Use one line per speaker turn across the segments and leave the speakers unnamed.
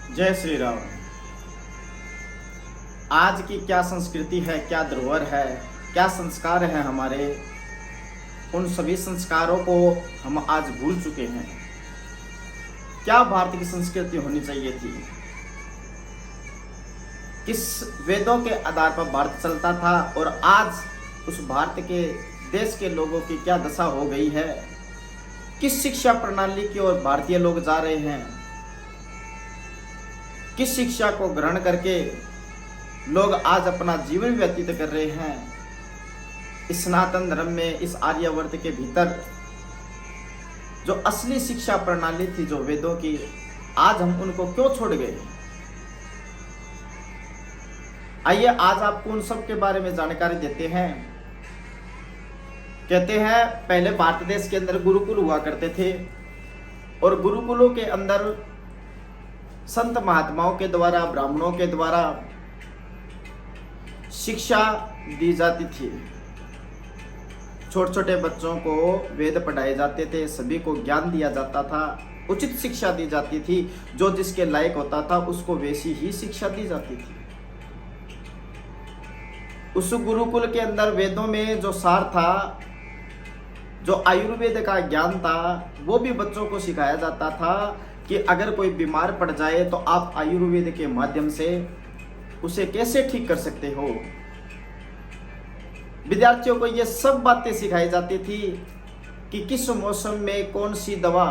जय श्री राम। आज की क्या संस्कृति है, क्या धरोहर है, क्या संस्कार है हमारे, उन सभी संस्कारों को हम आज भूल चुके हैं। क्या भारत की संस्कृति होनी चाहिए थी, किस वेदों के आधार पर भारत चलता था और आज उस भारत के देश के लोगों की क्या दशा हो गई है, किस शिक्षा प्रणाली की ओर भारतीय लोग जा रहे हैं, किस शिक्षा को ग्रहण करके लोग आज अपना जीवन व्यतीत कर रहे हैं। इस सनातन धर्म में, इस आर्यावर्त के भीतर जो असली शिक्षा प्रणाली थी, जो वेदों की, आज हम उनको क्यों छोड़ गए। आइए आज आपको उन सब के बारे में जानकारी देते हैं। कहते हैं पहले भारत देश के अंदर गुरुकुल हुआ करते थे और गुरुकुलों के अंदर संत महात्माओं के द्वारा, ब्राह्मणों के द्वारा शिक्षा दी जाती थी। छोटे छोटे बच्चों को वेद पढ़ाए जाते थे, सभी को ज्ञान दिया जाता था, उचित शिक्षा दी जाती थी। जो जिसके लायक होता था उसको वैसी ही शिक्षा दी जाती थी। उस गुरुकुल के अंदर वेदों में जो सार था, जो आयुर्वेद का ज्ञान था, वो भी बच्चों को सिखाया जाता था कि अगर कोई बीमार पड़ जाए तो आप आयुर्वेद के माध्यम से उसे कैसे ठीक कर सकते हो। विद्यार्थियों को ये सब बातें सिखाई जाती थी कि किस मौसम में कौन सी दवा,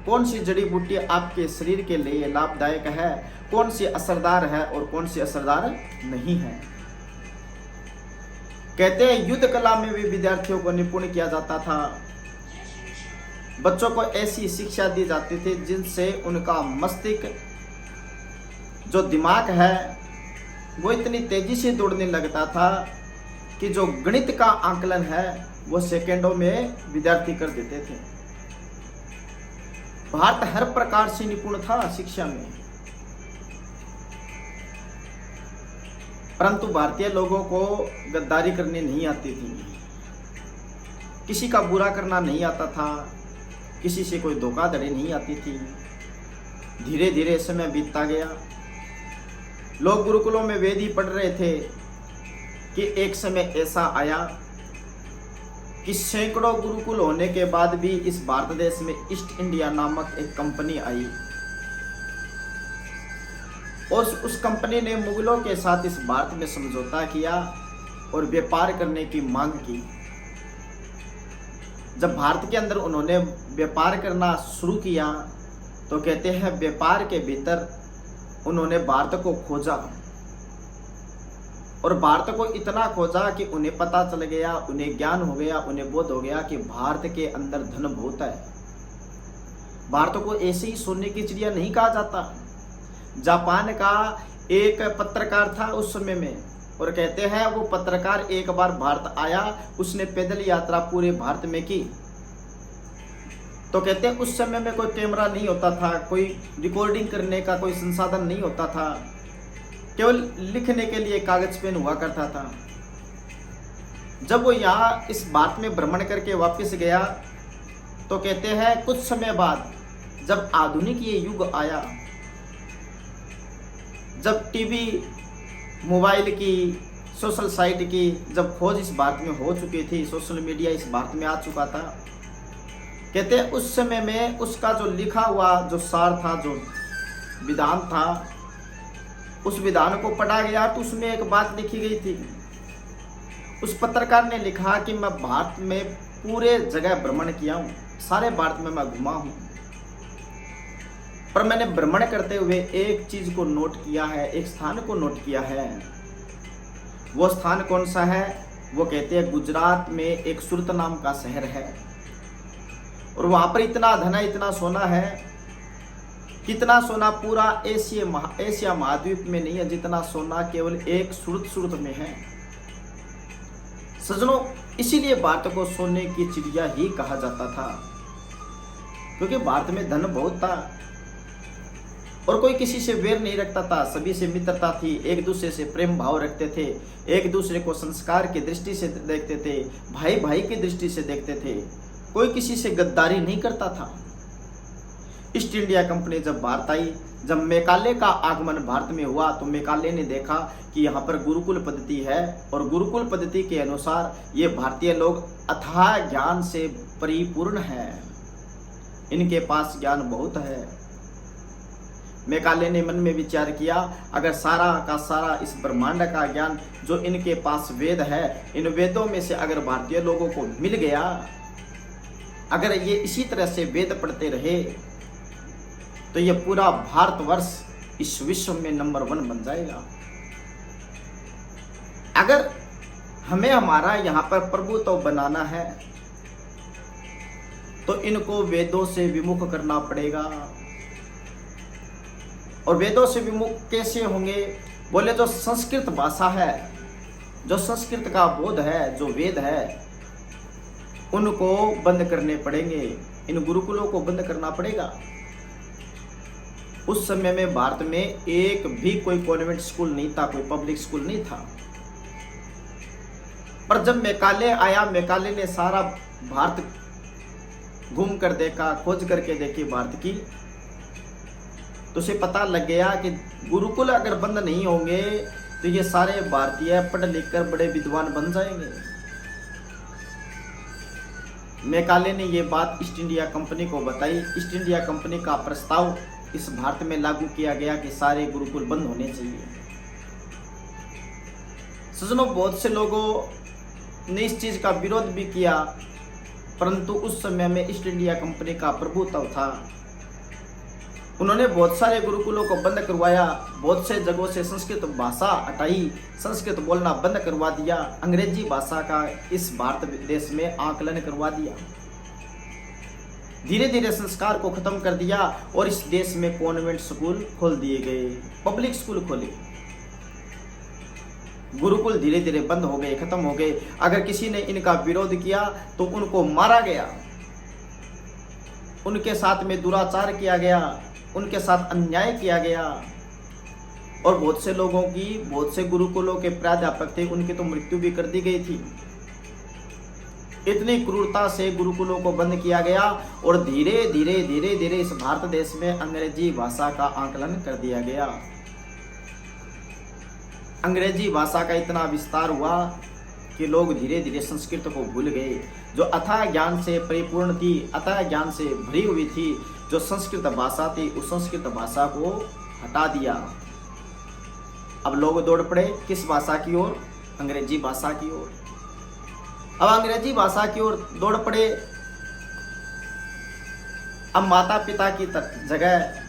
कौन सी जड़ी बूटी आपके शरीर के लिए लाभदायक है, कौन सी असरदार है और कौन सी असरदार नहीं है। कहते हैं युद्ध कला में भी विद्यार्थियों को निपुण किया जाता था। बच्चों को ऐसी शिक्षा दी जाती थी जिनसे उनका मस्तिष्क, जो दिमाग है, वो इतनी तेजी से दौड़ने लगता था कि जो गणित का आकलन है वो सेकंडों में विद्यार्थी कर देते थे। भारत हर प्रकार से निपुण था शिक्षा में, परंतु भारतीय लोगों को गद्दारी करनी नहीं आती थी, किसी का बुरा करना नहीं आता था, किसी से कोई धोखाधड़ी नहीं आती थी। धीरे धीरे समय बीतता गया। लोग गुरुकुलों में वेद ही पढ़ रहे थे कि एक समय ऐसा आया कि सैकड़ों गुरुकुल होने के बाद भी इस भारत देश में ईस्ट इंडिया नामक एक कंपनी आई और उस कंपनी ने मुगलों के साथ इस भारत में समझौता किया और व्यापार करने की मांग की। जब भारत के अंदर उन्होंने व्यापार करना शुरू किया तो कहते हैं व्यापार के भीतर उन्होंने भारत को खोजा और भारत को इतना खोजा कि उन्हें पता चल गया, उन्हें ज्ञान हो गया, उन्हें बोध हो गया कि भारत के अंदर धन बहुत है। भारत को ऐसे ही सोने की चिड़िया नहीं कहा जाता। जापान का एक पत्रकार था उस समय में और कहते हैं वो पत्रकार एक बार भारत आया, उसने पैदल यात्रा पूरे भारत में की। तो कहते हैं उस समय में कोई कैमरा नहीं होता था, कोई रिकॉर्डिंग करने का कोई संसाधन नहीं होता था, केवल लिखने के लिए कागज पेन हुआ करता था। जब वो यहाँ इस भारत में भ्रमण करके वापस गया तो कहते हैं कुछ समय बाद जब आधुनिक ये युग आया, जब टीवी, मोबाइल की, सोशल साइट की जब खोज इस भारत में हो चुकी थी, सोशल मीडिया इस भारत में आ चुका था, कहते हैं उस समय में उसका जो लिखा हुआ जो सार था, जो विधान था, उस विधान को पढ़ा गया तो उसमें एक बात लिखी गई थी। उस पत्रकार ने लिखा कि मैं भारत में पूरे जगह भ्रमण किया हूँ, सारे भारत में मैं घुमा हूँ, पर मैंने भ्रमण करते हुए एक चीज को नोट किया है, एक स्थान को नोट किया है। वो स्थान कौन सा है? वो कहते हैं गुजरात में एक सूरत नाम का शहर है और वहां पर इतना धन है, इतना सोना है, कितना सोना पूरा एशिया महाद्वीप में नहीं है जितना सोना केवल एक सूरत में है। सज्जनों, इसीलिए भारत को सोने की चिड़िया ही कहा जाता था, क्योंकि भारत में धन बहुत था और कोई किसी से वेर नहीं रखता था, सभी से मित्रता थी, एक दूसरे से प्रेम भाव रखते थे, एक दूसरे को संस्कार की दृष्टि से देखते थे, भाई भाई की दृष्टि से देखते थे, कोई किसी से गद्दारी नहीं करता था। ईस्ट इंडिया कंपनी जब भारत आई, जब मेकाले का आगमन भारत में हुआ, तो मेकाले ने देखा कि यहाँ पर गुरुकुल पद्धति है और गुरुकुल पद्धति के अनुसार ये भारतीय लोग अथाह ज्ञान से परिपूर्ण हैं, इनके पास ज्ञान बहुत है। मेकाले ने मन में विचार किया, अगर सारा का सारा इस ब्रह्मांड का ज्ञान जो इनके पास वेद है, इन वेदों में से अगर भारतीय लोगों को मिल गया, अगर ये इसी तरह से वेद पढ़ते रहे, तो ये पूरा भारतवर्ष इस विश्व में नंबर 1 बन जाएगा। अगर हमें हमारा यहाँ पर प्रभुत्व बनाना है, तो इनको वेदों से विमुख करना पड़ेगा। और वेदों से विमुख कैसे होंगे? बोले जो संस्कृत भाषा है, जो संस्कृत का बोध है, जो वेद है, उनको बंद करने पड़ेंगे, इन गुरुकुलों को बंद करना पड़ेगा। उस समय में भारत में एक भी कोई कॉन्वेंट स्कूल नहीं था, कोई पब्लिक स्कूल नहीं था। पर जब मेकाले आया, मेकाले ने सारा भारत घूम कर देखा, खोज करके देखी भारत की, तो उसे पता लग गया कि गुरुकुल अगर बंद नहीं होंगे तो ये सारे भारतीय पढ़ लिख कर बड़े विद्वान बन जाएंगे। मेकाले ने ये बात ईस्ट इंडिया कंपनी को बताई। ईस्ट इंडिया कंपनी का प्रस्ताव इस भारत में लागू किया गया कि सारे गुरुकुल बंद होने चाहिए। सज्जनों, बहुत से लोगों ने इस चीज का विरोध भी किया, परंतु उस समय में ईस्ट इंडिया कंपनी का प्रभुत्व था। उन्होंने बहुत सारे गुरुकुलों को बंद करवाया, बहुत से जगहों से संस्कृत भाषा हटाई, संस्कृत बोलना बंद करवा दिया, अंग्रेजी भाषा का इस भारत देश में आकलन करवा दिया, धीरे धीरे संस्कार को खत्म कर दिया और इस देश में कॉन्वेंट स्कूल खोल दिए गए, पब्लिक स्कूल खोले। गुरुकुल धीरे धीरे बंद हो गए, खत्म हो गए। अगर किसी ने इनका विरोध किया तो उनको मारा गया, उनके साथ में दुराचार किया गया, उनके साथ अन्याय किया गया। और बहुत से लोगों की, बहुत से गुरुकुलों के प्राध्यापक थे, उनकी तो मृत्यु भी कर दी गई थी। इतनी क्रूरता से गुरुकुलों को बंद किया गया और धीरे धीरे धीरे धीरे इस भारत देश में अंग्रेजी भाषा का आकलन कर दिया गया। अंग्रेजी भाषा का इतना विस्तार हुआ कि लोग धीरे धीरे संस्कृत को भूल गए, जो अथाह ज्ञान से परिपूर्ण थी, अथाह ज्ञान से भरी हुई थी। जो संस्कृत भाषा थी, उस संस्कृत भाषा को हटा दिया। अब लोग दौड़ पड़े किस भाषा की ओर? अंग्रेजी भाषा की ओर। अब अंग्रेजी भाषा की ओर दौड़ पड़े। अब माता पिता की जगह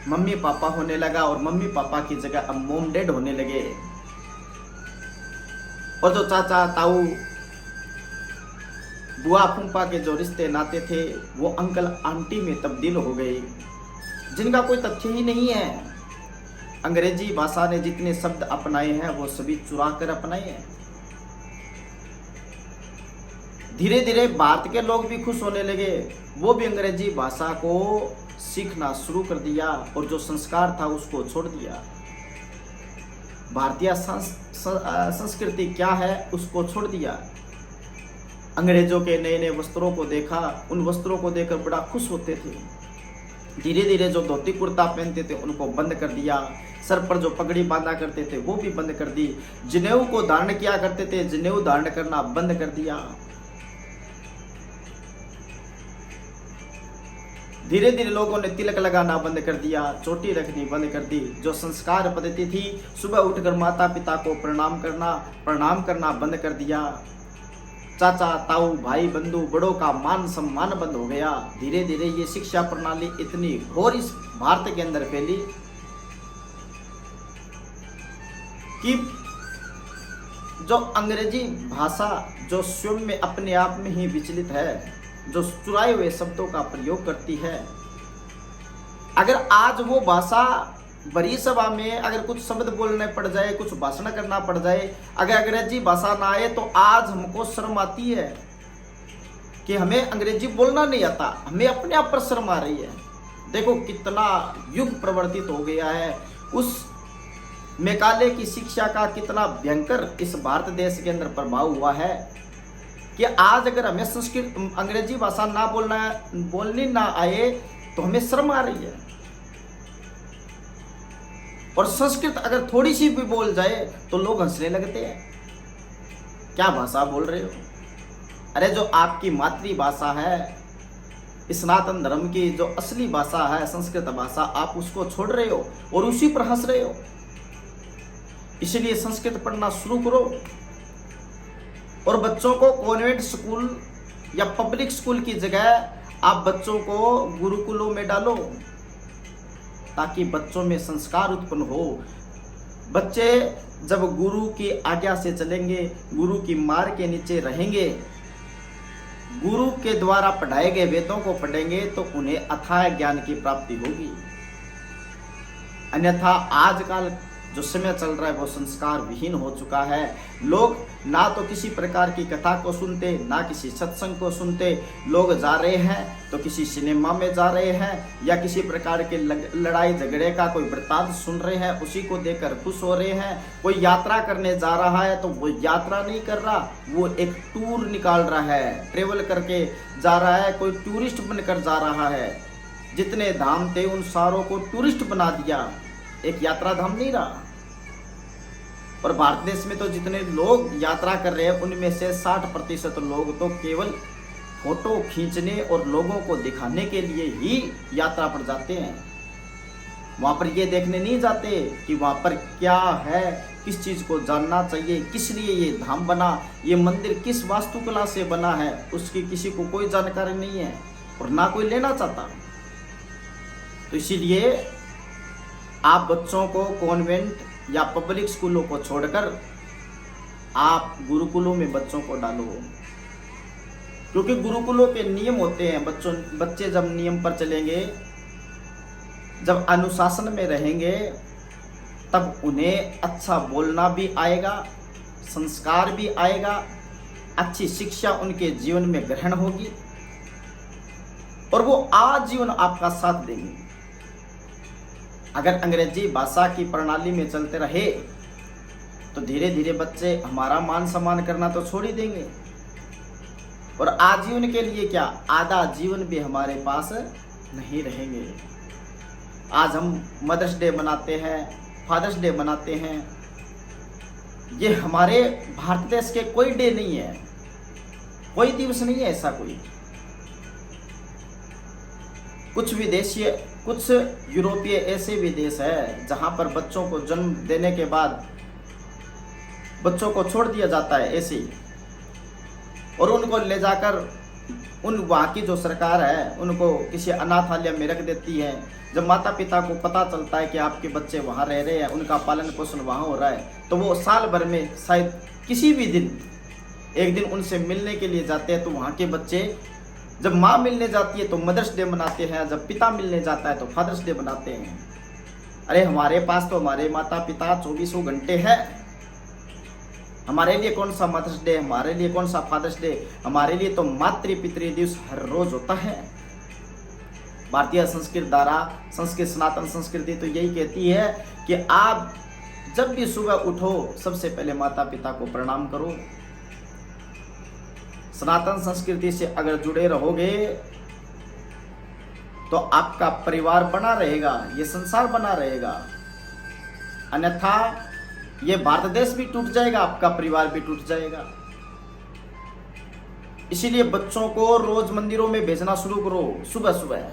मम्मी पापा होने लगा और मम्मी पापा की जगह अब मोम डैड होने लगे। और जो चाचा ताऊ बुआ फूफा के जो रिश्ते नाते थे, वो अंकल आंटी में तब्दील हो गए, जिनका कोई तथ्य ही नहीं है। अंग्रेजी भाषा ने जितने शब्द अपनाए हैं वो सभी चुरा कर अपनाए हैं। धीरे धीरे भारत के लोग भी खुश होने लगे, वो भी अंग्रेजी भाषा को सीखना शुरू कर दिया और जो संस्कार था उसको छोड़ दिया। भारतीय संस्कृति क्या है उसको छोड़ दिया। अंग्रेजों के नए नए वस्त्रों को देखा, उन वस्त्रों को देखकर बड़ा खुश होते थे। धीरे धीरे जो धोती कुर्ता पहनते थे उनको बंद कर दिया, सर पर जो पगड़ी बांधा करते थे वो भी बंद कर दी, जनेऊ को धारण किया करते थे, जनेऊ धारण करना बंद कर दिया। धीरे धीरे लोगों ने तिलक लगाना बंद कर दिया, चोटी रखनी बंद कर दी। जो संस्कार पद्धति थी, सुबह उठकर माता पिता को प्रणाम करना बंद कर दिया। चाचा ताऊ भाई बंधु बड़ों का मान सम्मान बंद हो गया। धीरे धीरे ये शिक्षा प्रणाली इतनी घोर इस भारत के अंदर फैली कि जो अंग्रेजी भाषा जो स्वयं में अपने आप में ही विचलित है, जो चुराए हुए शब्दों का प्रयोग करती है, अगर आज वो भाषा बड़ी सभा में अगर कुछ शब्द बोलने पड़ जाए, कुछ भाषण करना पड़ जाए, अगर अंग्रेजी भाषा ना आए तो आज हमको शर्म आती है कि हमें अंग्रेजी बोलना नहीं आता, हमें अपने आप पर शर्म आ रही है। देखो कितना युग परिवर्तित हो गया है। उस मेकाले की शिक्षा का कितना भयंकर इस भारत देश के अंदर प्रभाव हुआ है कि आज अगर हमें संस्कृत अंग्रेजी भाषा ना बोलनी ना आए तो हमें शर्म आ रही है। और संस्कृत अगर थोड़ी सी भी बोल जाए तो लोग हंसने लगते हैं, क्या भाषा बोल रहे हो। अरे जो आपकी मातृभाषा है, सनातन धर्म की जो असली भाषा है संस्कृत भाषा, आप उसको छोड़ रहे हो और उसी पर हंस रहे हो। इसलिए संस्कृत पढ़ना शुरू करो और बच्चों को कॉन्वेंट स्कूल या पब्लिक स्कूल की जगह आप बच्चों को गुरुकुलों में डालो, ताकि बच्चों में संस्कार उत्पन्न हो। बच्चे जब गुरु की आज्ञा से चलेंगे, गुरु की मार के नीचे रहेंगे, गुरु के द्वारा पढ़ाए गए वेदों को पढ़ेंगे, तो उन्हें अथाह ज्ञान की प्राप्ति होगी। अन्यथा आजकल जो समय चल रहा है वो संस्कार विहीन हो चुका है। लोग ना तो किसी प्रकार की कथा को सुनते, ना किसी सत्संग को सुनते। लोग जा रहे हैं तो किसी सिनेमा में जा रहे हैं या किसी प्रकार के लड़ाई झगड़े का कोई वृत्तांत सुन रहे हैं, उसी को देखकर खुश हो रहे हैं। कोई यात्रा करने जा रहा है तो वो यात्रा नहीं कर रहा, वो एक टूर निकाल रहा है, ट्रेवल करके जा रहा है, कोई टूरिस्ट बनकर जा रहा है। जितने धाम थे उन सारों को टूरिस्ट बना दिया, एक यात्रा धाम नहीं रहा। और भारत देश में तो जितने लोग यात्रा कर रहे हैं उनमें से 60% लोग तो केवल फोटो खींचने और लोगों को दिखाने के लिए ही यात्रा पर जाते हैं। वहां पर ये देखने नहीं जाते कि वहां पर क्या है, किस चीज को जानना चाहिए, किस लिए ये धाम बना, ये मंदिर किस वास्तुकला से बना है, उसकी किसी को कोई जानकारी नहीं है और ना कोई लेना चाहता। तो इसीलिए आप बच्चों को कॉन्वेंट या पब्लिक स्कूलों को छोड़कर आप गुरुकुलों में बच्चों को डालो, क्योंकि गुरुकुलों के नियम होते हैं। बच्चे जब नियम पर चलेंगे, जब अनुशासन में रहेंगे, तब उन्हें अच्छा बोलना भी आएगा, संस्कार भी आएगा, अच्छी शिक्षा उनके जीवन में ग्रहण होगी और वो आजीवन आपका साथ देंगे। अगर अंग्रेजी भाषा की प्रणाली में चलते रहे तो धीरे धीरे बच्चे हमारा मान सम्मान करना तो छोड़ ही देंगे और आजीवन के लिए क्या, आधा जीवन भी हमारे पास नहीं रहेंगे। आज हम मदर्स डे मनाते हैं, फादर्स डे मनाते हैं, ये हमारे भारत देश के कोई डे नहीं है, कोई दिवस नहीं है ऐसा कोई। कुछ यूरोपीय ऐसे भी देश है जहां पर बच्चों को जन्म देने के बाद बच्चों को छोड़ दिया जाता है ऐसे ही, और उनको ले जाकर वहाँ की जो सरकार है उनको किसी अनाथालय में रख देती है। जब माता पिता को पता चलता है कि आपके बच्चे वहाँ रह रहे हैं, उनका पालन पोषण वहाँ हो रहा है, तो वो साल भर में शायद किसी भी दिन एक दिन उनसे मिलने के लिए जाते हैं। तो वहाँ के बच्चे, जब माँ मिलने जाती है तो मदर्स डे मनाते हैं, जब पिता मिलने जाता है तो फादर्स डे मनाते हैं। अरे हमारे पास तो हमारे माता पिता 24 घंटे है, हमारे लिए कौन सा मदर्स डे, हमारे लिए कौन सा फादर्स डे, हमारे लिए तो मातृ पितृ दिवस हर रोज होता है। भारतीय संस्कृत धारा, संस्कृत सनातन संस्कृति तो यही कहती है कि आप जब भी सुबह उठो सबसे पहले माता पिता को प्रणाम करो। सनातन संस्कृति से अगर जुड़े रहोगे तो आपका परिवार बना रहेगा, ये संसार बना रहेगा। अन्यथा ये भारत देश भी टूट जाएगा, आपका परिवार भी टूट जाएगा। इसीलिए बच्चों को रोज मंदिरों में भेजना शुरू करो। सुबह सुबह,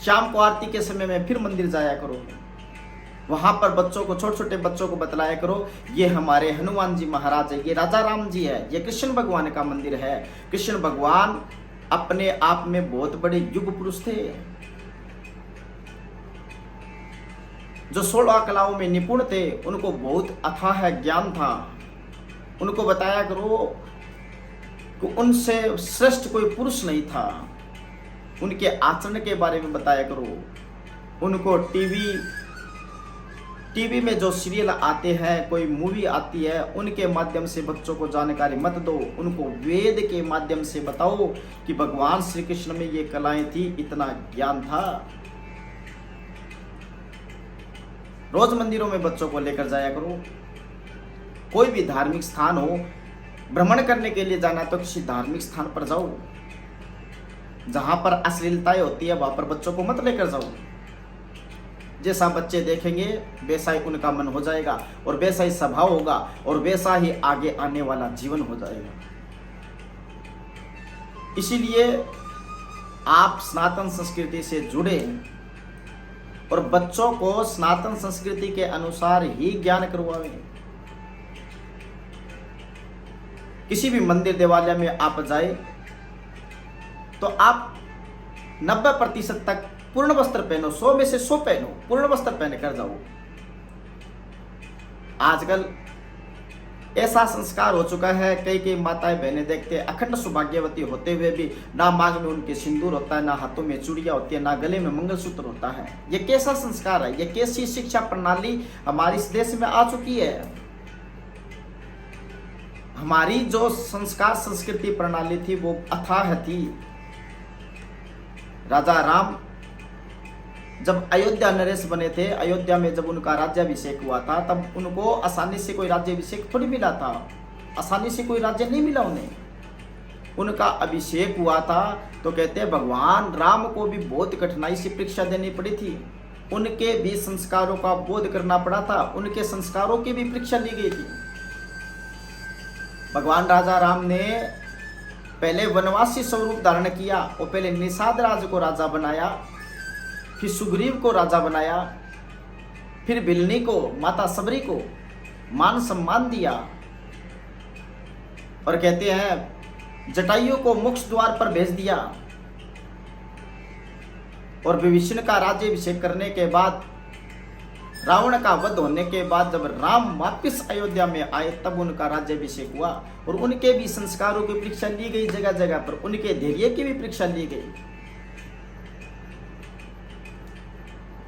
शाम को आरती के समय में फिर मंदिर जाया करो। वहां पर बच्चों को, छोटे छोटे बच्चों को बतलाया करो, ये हमारे हनुमान जी महाराज है, ये राजा राम जी है, ये कृष्ण भगवान का मंदिर है। कृष्ण भगवान अपने आप में बहुत बड़े युग पुरुष थे, जो 16 कलाओं में निपुण थे, उनको बहुत अथाह ज्ञान था। उनको बताया करो कि उनसे श्रेष्ठ कोई पुरुष नहीं था। उनके आचरण के बारे में बताया करो। उनको टीवी में जो सीरियल आते हैं, कोई मूवी आती है, उनके माध्यम से बच्चों को जानकारी मत दो। उनको वेद के माध्यम से बताओ कि भगवान श्री कृष्ण में ये कलाएं थी, इतना ज्ञान था। रोज मंदिरों में बच्चों को लेकर जाया करो। कोई भी धार्मिक स्थान हो, भ्रमण करने के लिए जाना तो किसी धार्मिक स्थान पर जाओ। जहां पर अश्लीलताएं होती है वहां पर बच्चों को मत लेकर जाओ। जैसा बच्चे देखेंगे वैसा ही उनका मन हो जाएगा और वैसा ही स्वभाव होगा और वैसा ही आगे आने वाला जीवन हो जाएगा। इसीलिए आप सनातन संस्कृति से जुड़े और बच्चों को सनातन संस्कृति के अनुसार ही ज्ञान करवाएं। किसी भी मंदिर देवालय में आप जाए तो आप 90% तक पूर्ण वस्त्र पहनो, 100 में से 100 पहनो, पूर्ण वस्त्र पहन कर जाओ। आजकल ऐसा संस्कार हो चुका है, कई कई माताएं बहनें देखते हैं अखंड सौभाग्यवती होते हुए भी ना मांग में उनके सिंदूर होता है, ना हाथों में चूड़ियां होती है, ना गले में मंगलसूत्र होता है। ये कैसा संस्कार है? ये कैसी शिक्षा प्रणाली हमारे इस देश में आ चुकी है? हमारी जो संस्कार संस्कृति प्रणाली थी वो अथाह थी। राजा राम जब अयोध्या नरेश बने थे, अयोध्या में जब उनका राज्याभिषेक हुआ था, तब उनको आसानी से कोई राज्याभिषेक थोड़ी मिला था, आसानी से कोई राज्य नहीं मिला उन्हें। उनका अभिषेक हुआ था तो कहते हैं भगवान राम को भी बहुत कठिनाई से परीक्षा देनी पड़ी थी, उनके भी संस्कारों का बोध करना पड़ा था, उनके संस्कारों की भी परीक्षा ली गई थी। भगवान राजा राम ने पहले वनवासी स्वरूप धारण किया और पहले निषाद राज को राजा बनाया, फिर सुग्रीव को राजा बनाया, फिर बिलनी को, माता सबरी को मान सम्मान दिया और कहते हैं जटायु को मोक्ष द्वार पर भेज दिया। और विभीषण का राज्याभिषेक करने के बाद, रावण का वध होने के बाद जब राम वापिस अयोध्या में आए तब उनका राज्याभिषेक हुआ और उनके भी संस्कारों की परीक्षा ली गई, जगह जगह पर उनके धैर्य की भी परीक्षा ली गई।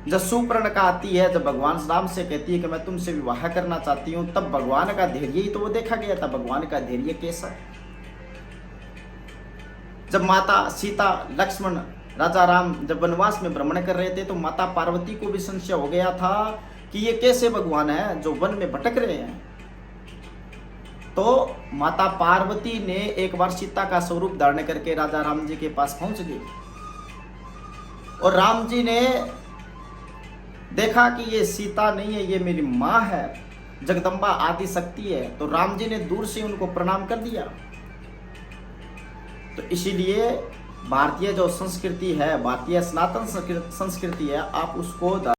जब सुपर्णखा आती है, जब भगवान राम से कहती है कि मैं तुमसे विवाह करना चाहती हूं, तब भगवान का धैर्य ही तो वो देखा गया था। भगवान का धैर्य कैसा है? जब माता सीता, लक्ष्मण, राजा राम जब वनवास में भ्रमण कर रहे थे तो माता पार्वती को भी संशय हो गया था कि ये कैसे भगवान है जो वन में भटक रहे हैं। तो माता पार्वती ने एक बार सीता का स्वरूप धारण करके राजा राम जी के पास पहुंच गई और राम जी ने देखा कि ये सीता नहीं है, ये मेरी माँ है, जगदम्बा आदि शक्ति है। तो राम जी ने दूर से उनको प्रणाम कर दिया। तो इसीलिए भारतीय जो संस्कृति है, भारतीय सनातन संस्कृति है, आप उसको